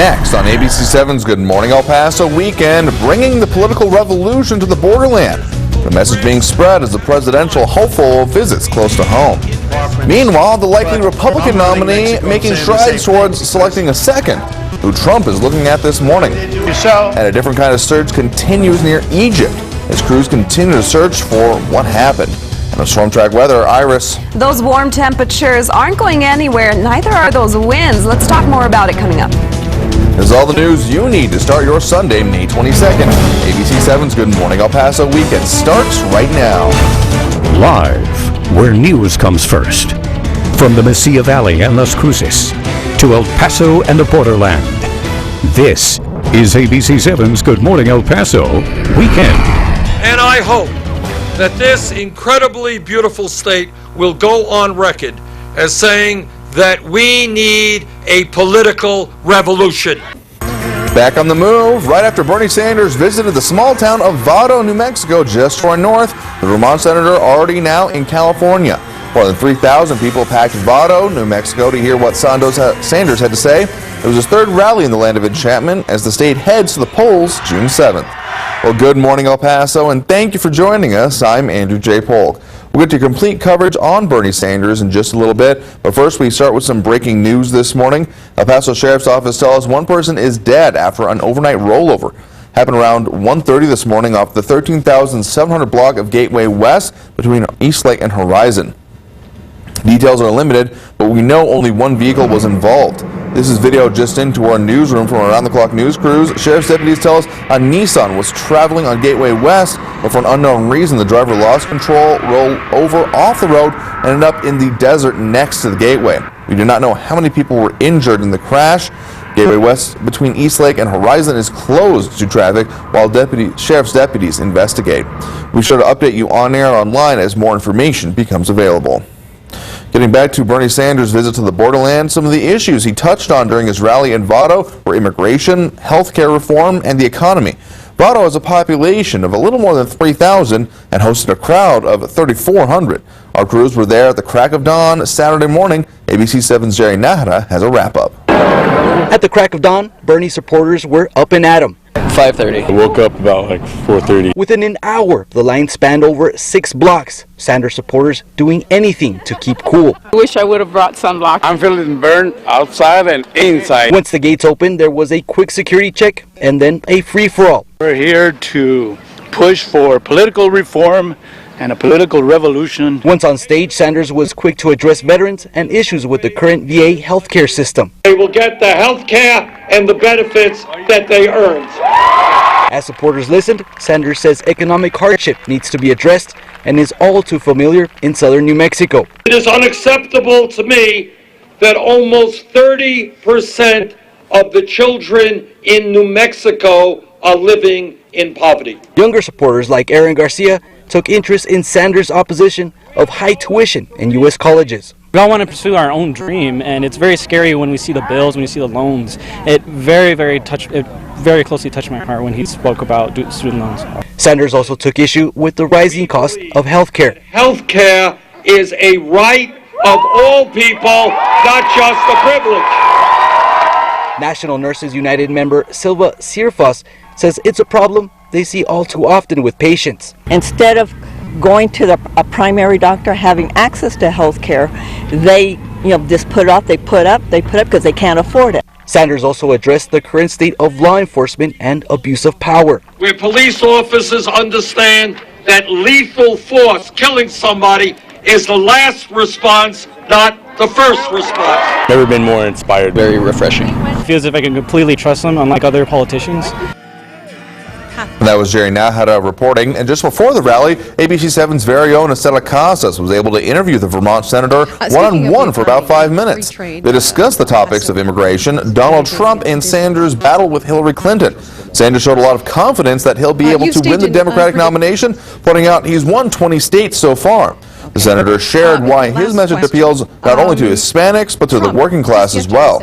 Next on ABC7's Good Morning El Paso weekend, bringing the political revolution to the borderland. The message being spread as the presidential hopeful visits close to home. Meanwhile, the likely Republican nominee making strides towards selecting a second, who Trump is looking at this morning. And a different kind of search continues near Egypt as crews continue to search for what happened. And the storm track weather, Iris. Those warm temperatures aren't going anywhere, neither are those winds. Let's talk more about it coming up. This is all the news you need to start your Sunday, May 22nd. ABC7's Good Morning El Paso weekend starts right now. Live, where news comes first. From the Mesilla Valley and Las Cruces to El Paso and the borderland. This is ABC7's Good Morning El Paso weekend. And I hope that this incredibly beautiful state will go on record as saying that we need a political revolution. Back on the move, right after Bernie Sanders visited the small town of Vado, New Mexico, just to our north, the Vermont senator already now in California. More than 3,000 people packed Vado, New Mexico to hear what Sanders had to say. It was his third rally in the land of enchantment as the state heads to the polls June 7th. Well, good morning, El Paso, and thank you for joining us. I'm Andrew J. Polk. We'll get to complete coverage on Bernie Sanders in just a little bit, but first we start with some breaking news this morning. El Paso Sheriff's Office tells us one person is dead after an overnight rollover. Happened around 1:30 this morning off the 13,700 block of Gateway West between Eastlake and Horizon. Details are limited, but we know only one vehicle was involved. This is video just into our newsroom from around-the-clock news crews. Sheriff's deputies tell us a Nissan was traveling on Gateway West, but for an unknown reason, the driver lost control, rolled over off the road, and ended up in the desert next to the gateway. We do not know how many people were injured in the crash. Gateway West between Eastlake and Horizon is closed to traffic while sheriff's deputies investigate. We sure to update you on air and online as more information becomes available. Getting back to Bernie Sanders' visit to the borderland, some of the issues he touched on during his rally in Vado were immigration, health care reform, and the economy. Vado has a population of a little more than 3,000 and hosted a crowd of 3,400. Our crews were there at the crack of dawn Saturday morning. ABC7's Jerry Nahara has a wrap-up. At the crack of dawn, Bernie supporters were up and at him. 5:30. I woke up about like 4:30. Within an hour, the line spanned over 6 blocks. Sanders supporters doing anything to keep cool. I wish I would have brought sunblock. I'm feeling burned outside and inside. Once the gates opened, there was a quick security check and then a free-for-all. We're here to push for political reform and a political revolution. Once on stage, Sanders was quick to address veterans and issues with the current VA healthcare system. They will get the health care and the benefits that they earned. As supporters listened, Sanders says economic hardship needs to be addressed and is all too familiar in southern New Mexico. It is unacceptable to me that almost 30% of the children in New Mexico are living in poverty. Younger supporters like Aaron Garcia took interest in Sanders' opposition of high tuition in U.S. colleges. We all want to pursue our own dream, and it's very scary when we see the bills, when we see the loans. It very closely touched my heart when he spoke about student loans. Sanders also took issue with the rising cost of health care. Health care is a right of all people, not just a privilege. National Nurses United member Silva Sirfas says it's a problem they see all too often with patients. Instead of going to a primary doctor, having access to health care, they just put up because they can't afford it. Sanders also addressed the current state of law enforcement and abuse of power. Where police officers understand that lethal force, killing somebody, is the last response, not the first response. Never been more inspired. Very refreshing. It feels as if I can completely trust them, unlike other politicians. And that was Jerry Nahara reporting. And just before the rally, ABC7's very own Estela Casas was able to interview the Vermont senator one-on-one for about 5 minutes. They discussed the topics of immigration, Donald Trump, and Sanders' battle with Hillary Clinton. Sanders showed a lot of confidence that he'll be able to win the Democratic nomination, pointing out he's won 20 states so far. The senator shared why his message appeals not only to Hispanics, but to the working class as well.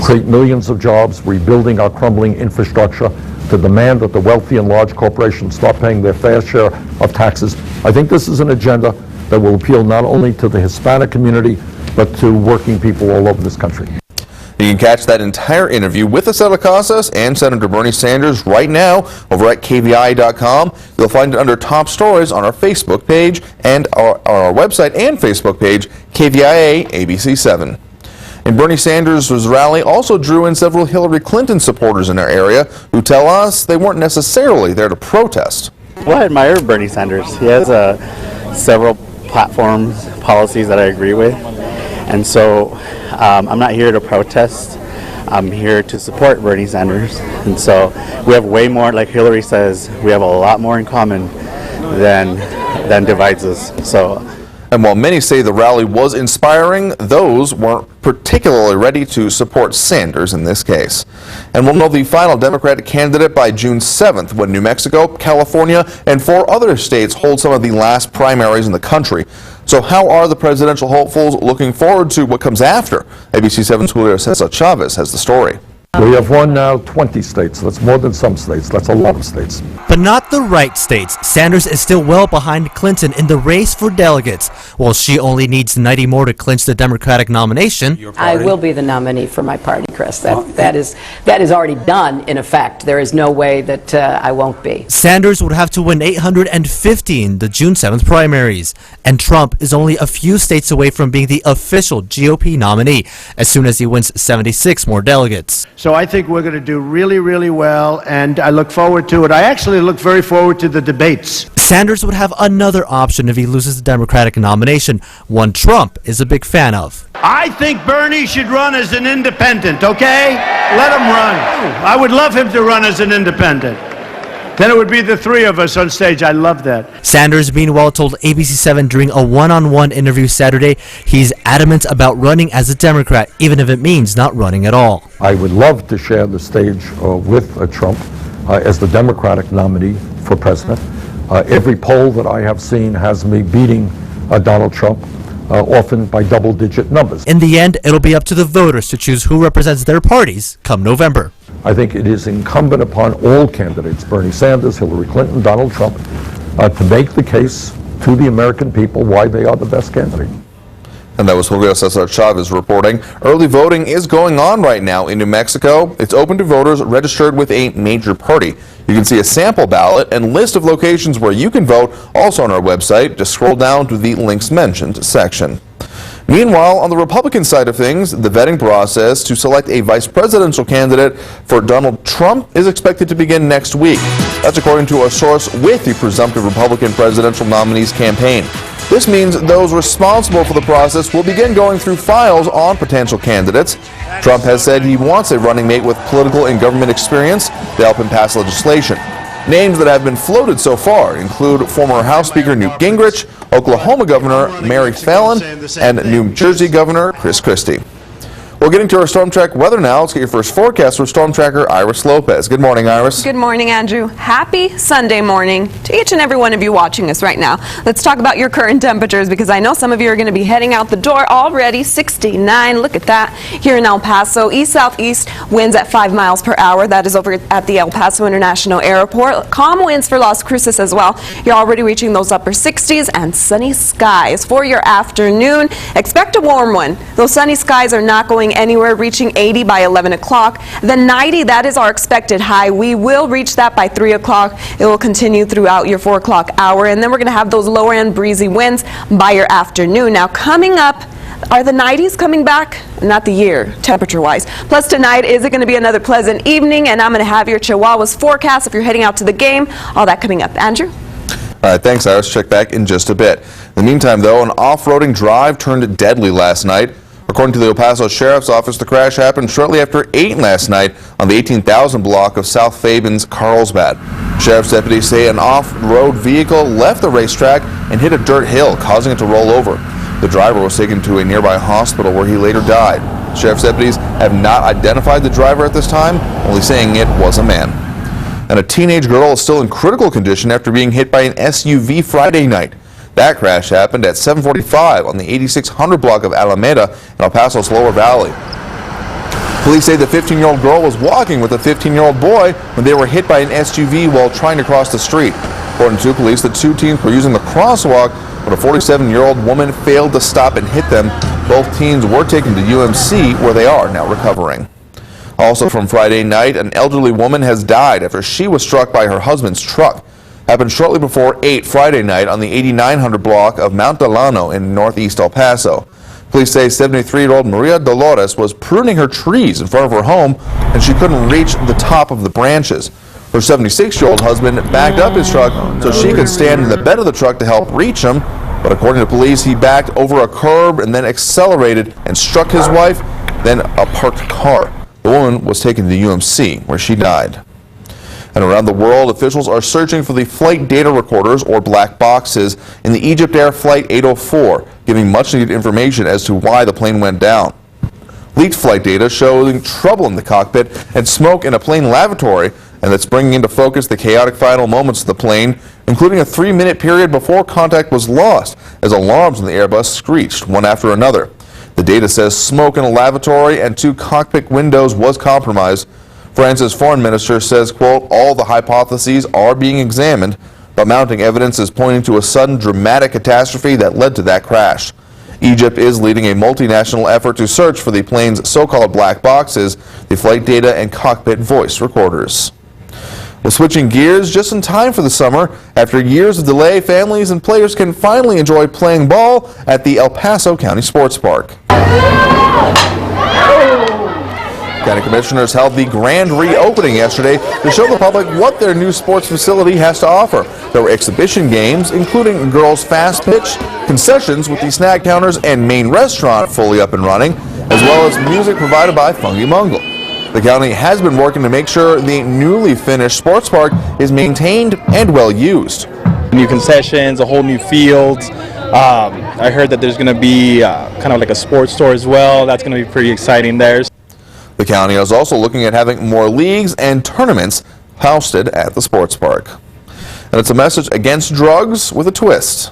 Create millions of jobs, rebuilding our crumbling infrastructure, to demand that the wealthy and large corporations stop paying their fair share of taxes. I think this is an agenda that will appeal not only to the Hispanic community, but to working people all over this country. You can catch that entire interview with Acela Casas and Senator Bernie Sanders right now over at KVIA.com. You'll find it under top stories on our Facebook page and our website and Facebook page, KVIA ABC 7. And Bernie Sanders' rally also drew in several Hillary Clinton supporters in our area who tell us they weren't necessarily there to protest. Well, I admire Bernie Sanders. He has several platforms, policies that I agree with. And so I'm not here to protest. I'm here to support Bernie Sanders. And so we have way more, like Hillary says, we have a lot more in common than divides us. And while many say the rally was inspiring, those weren't particularly ready to support Sanders in this case. And we'll know the final Democratic candidate by June 7th when New Mexico, California, and 4 other states hold some of the last primaries in the country. So how are the presidential hopefuls looking forward to what comes after? ABC 7's Julio Cesar Chavez has the story. We have won now 20 states. That's more than some states. That's a lot of states. But not the right states. Sanders is still well behind Clinton in the race for delegates. While she only needs 90 more to clinch the Democratic nomination. I will be the nominee for my party, Chris. That is already done, in effect. There is no way that I won't be. Sanders would have to win 850 in the June 7th primaries. And Trump is only a few states away from being the official GOP nominee as soon as he wins 76 more delegates. So I think we're going to do really, really well, and I look forward to it. I actually look very forward to the debates. Sanders would have another option if he loses the Democratic nomination, one Trump is a big fan of. I think Bernie should run as an independent, okay? Let him run. I would love him to run as an independent. Then it would be the 3 of us on stage. I love that. Sanders, meanwhile, told ABC 7 during a one-on-one interview Saturday he's adamant about running as a Democrat, even if it means not running at all. I would love to share the stage with Trump as the Democratic nominee for president. Every poll that I have seen has me beating Donald Trump, often by double-digit numbers. In the end, it'll be up to the voters to choose who represents their parties come November. I think it is incumbent upon all candidates, Bernie Sanders, Hillary Clinton, Donald Trump, to make the case to the American people why they are the best candidate. And that was Julio Cesar Chavez reporting. Early voting is going on right now in New Mexico. It's open to voters registered with a major party. You can see a sample ballot and list of locations where you can vote also on our website. Just scroll down to the links mentioned section. Meanwhile, on the Republican side of things, the vetting process to select a vice presidential candidate for Donald Trump is expected to begin next week. That's according to a source with the presumptive Republican presidential nominee's campaign. This means those responsible for the process will begin going through files on potential candidates. Trump has said he wants a running mate with political and government experience to help him pass legislation. Names that have been floated so far include former House Speaker Newt Gingrich, Oklahoma Governor Mary Fallin, and New Jersey Governor Chris Christie. We're getting to our Storm Track weather now. Let's get your first forecast from Storm Tracker Iris Lopez. Good morning, Iris. Good morning, Andrew. Happy Sunday morning to each and every one of you watching us right now. Let's talk about your current temperatures because I know some of you are going to be heading out the door already. 69. Look at that. Here in El Paso, east-southeast winds at 5 miles per hour. That is over at the El Paso International Airport. Calm winds for Las Cruces as well. You're already reaching those upper 60s and sunny skies for your afternoon. Expect a warm one. Those sunny skies are not going anywhere, reaching 80 by 11 o'clock. The 90, that is our expected high. We will reach that by 3 o'clock. It will continue throughout your 4 o'clock hour, and then we're going to have those lower end breezy winds by your afternoon. Now coming up, are the 90s coming back? Not the year, temperature-wise. Plus tonight, is it going to be another pleasant evening? And I'm going to have your Chihuahuas forecast if you're heading out to the game. All that coming up. Andrew? All right, thanks, Iris. Check back in just a bit. In the meantime, though, an off-roading drive turned deadly last night. According to the El Paso Sheriff's Office, the crash happened shortly after 8 last night on the 18,000 block of South Fabens, Carlsbad. Sheriff's deputies say an off-road vehicle left the racetrack and hit a dirt hill, causing it to roll over. The driver was taken to a nearby hospital where he later died. Sheriff's deputies have not identified the driver at this time, only saying it was a man. And a teenage girl is still in critical condition after being hit by an SUV Friday night. That crash happened at 7:45 on the 8600 block of Alameda in El Paso's Lower Valley. Police say the 15-year-old girl was walking with a 15-year-old boy when they were hit by an SUV while trying to cross the street. According to police, the two teens were using the crosswalk when a 47-year-old woman failed to stop and hit them. Both teens were taken to UMC, where they are now recovering. Also from Friday night, an elderly woman has died after she was struck by her husband's truck. Happened shortly before 8 Friday night on the 8900 block of Mount Delano in northeast El Paso. Police say 73-year-old Maria Dolores was pruning her trees in front of her home and she couldn't reach the top of the branches. Her 76-year-old husband backed up his truck so she could stand in the bed of the truck to help reach him. But according to police, he backed over a curb and then accelerated and struck his wife, then a parked car. The woman was taken to UMC, where she died. And around the world, officials are searching for the flight data recorders, or black boxes, in the Egypt Air Flight 804, giving much-needed information as to why the plane went down. Leaked flight data showing trouble in the cockpit and smoke in a plane lavatory, and that's bringing into focus the chaotic final moments of the plane, including a 3-minute period before contact was lost, as alarms on the Airbus screeched one after another. The data says smoke in a lavatory and 2 cockpit windows was compromised. France's foreign minister says, quote, all the hypotheses are being examined, but mounting evidence is pointing to a sudden dramatic catastrophe that led to that crash. Egypt is leading a multinational effort to search for the plane's so-called black boxes, the flight data and cockpit voice recorders. Well, switching gears just in time for the summer. After years of delay, families and players can finally enjoy playing ball at the El Paso County Sports Park. County commissioners held the grand reopening yesterday to show the public what their new sports facility has to offer. There were exhibition games, including girls' fast pitch, concessions with the snack counters and main restaurant fully up and running, as well as music provided by Funky Mungle. The county has been working to make sure the newly finished sports park is maintained and well used. New concessions, a whole new field. I heard that there's going to be kind of like a sports store as well. That's going to be pretty exciting there. The county is also looking at having more leagues and tournaments hosted at the sports park. And it's a message against drugs with a twist.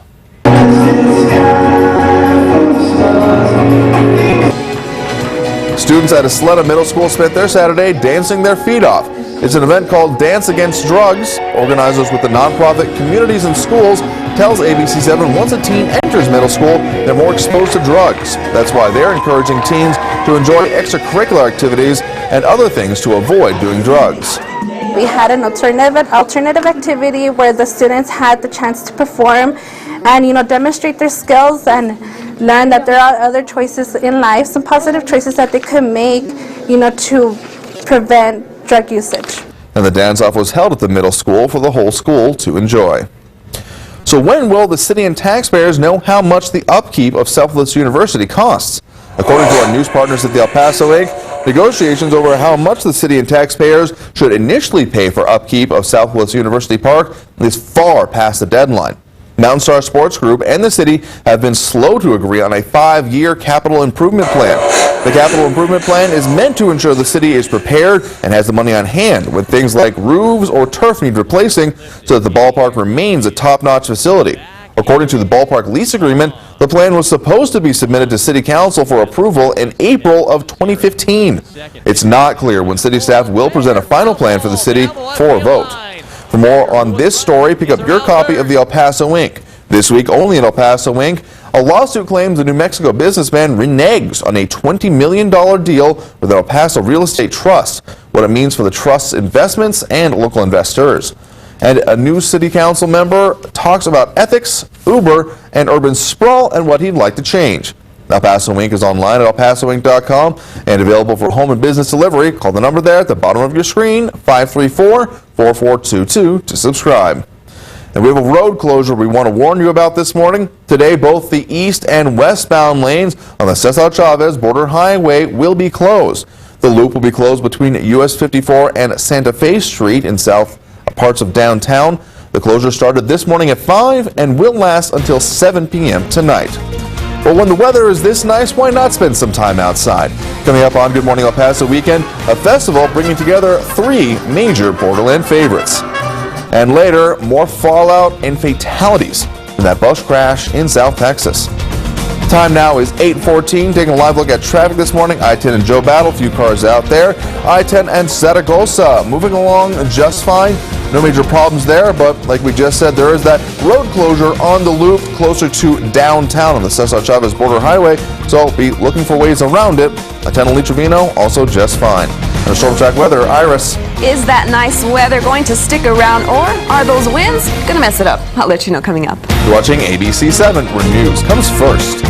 Students at Isleta Middle School spent their Saturday dancing their feet off. It's an event called Dance Against Drugs. Organizers with the nonprofit Communities in Schools tells ABC7 once a teen enters middle school, they're more exposed to drugs. That's why they're encouraging teens to enjoy extracurricular activities and other things to avoid doing drugs. We had an alternative activity where the students had the chance to perform and, demonstrate their skills and learn that there are other choices in life, some positive choices that they could make, to prevent drug usage. And the dance-off was held at the middle school for the whole school to enjoy. So when will the city and taxpayers know how much the upkeep of Southwest University costs? According to our news partners at the El Paso Inc., negotiations over how much the city and taxpayers should initially pay for upkeep of Southwest University Park is far past the deadline. Mountain Star Sports Group and the city have been slow to agree on a 5-year capital improvement plan. The capital improvement plan is meant to ensure the city is prepared and has the money on hand when things like roofs or turf need replacing so that the ballpark remains a top-notch facility. According to the ballpark lease agreement, the plan was supposed to be submitted to City Council for approval in April of 2015. It's not clear when city staff will present a final plan for the city for a vote. For more on this story, pick up your copy of the El Paso Inc. This week, only in El Paso Inc., a lawsuit claims a New Mexico businessman reneges on a $20 million deal with an El Paso real estate trust, what it means for the trust's investments and local investors. And a new city council member talks about ethics, Uber, and urban sprawl and what he'd like to change. El Paso Inc. is online at KVIA.com and available for home and business delivery. Call the number there at the bottom of your screen, 534-4422, to subscribe. And we have a road closure we want to warn you about this morning. Today, both the east and westbound lanes on the Cesar Chavez Border Highway will be closed. The loop will be closed between US 54 and Santa Fe Street in south parts of downtown. The closure started this morning at 5 and will last until 7 p.m. tonight. Well, when the weather is this nice, why not spend some time outside? Coming up on Good Morning El Paso Weekend, a festival bringing together 3 major Borderland favorites. And later, more fallout and fatalities from that bus crash in South Texas. Time now is 8:14. Taking a live look at traffic this morning. I-10 and Joe Battle, few cars out there. I-10 and Zaragoza moving along just fine. No major problems there, but like we just said, there is that road closure on the loop closer to downtown on the Cesar Chavez Border Highway, so be looking for ways around it. I-10 and Lee Trevino also just fine. And storm track weather, Iris. Is that nice weather going to stick around, or are those winds going to mess it up? I'll let you know coming up. You're watching ABC 7, where news comes first.